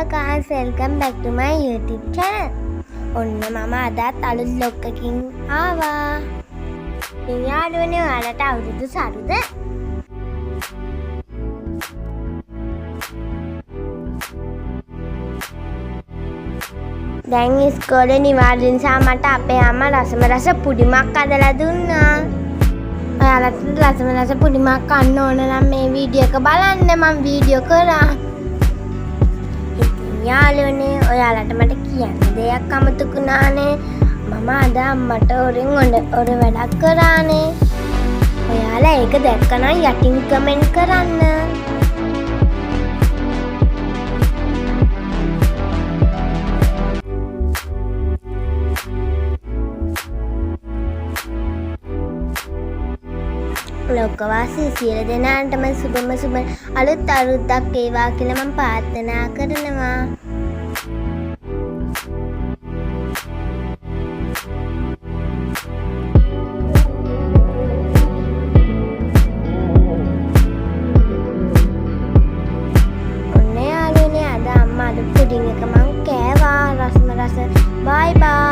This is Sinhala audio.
guys, welcome back to my YouTube channel. ඔන්න මම අදත් අලුත් vlog එකකින් ආවා. ඉතින් යාළුවනේ ඔයාලට අවුරුදු සරුද? දැන් ඉස්කෝලේ නිවාඩු නිසා මට අපේ අම්මා රස පුඩිමක් අදලා දුන්නා. ඔයාලට රස පුඩිමක් කන්න ඕන නම් මේ වීඩියෝ එක බලන්න මම වීඩියෝ කරා. යාළුවනේ ඔයාලට මට කියන්න දෙයක් අමතකුණානේ. මම අද අම්මට ඔරෙන් ඔර වැඩක් කරානේ. ඔයාලා ඒක දැක්කනම් යටින් කමෙන්ට් කරන්න. ලෝකවාසී සියලු දෙනාටම සුබම අලුත් අවුරුද්දක් වේවා කියලා මම ප්‍රාර්ථනා කරනවා. ඔන්න යාළුවනේ අද අම්මා අද පුඩින් එක මං කෑවා රස. බයි බයි.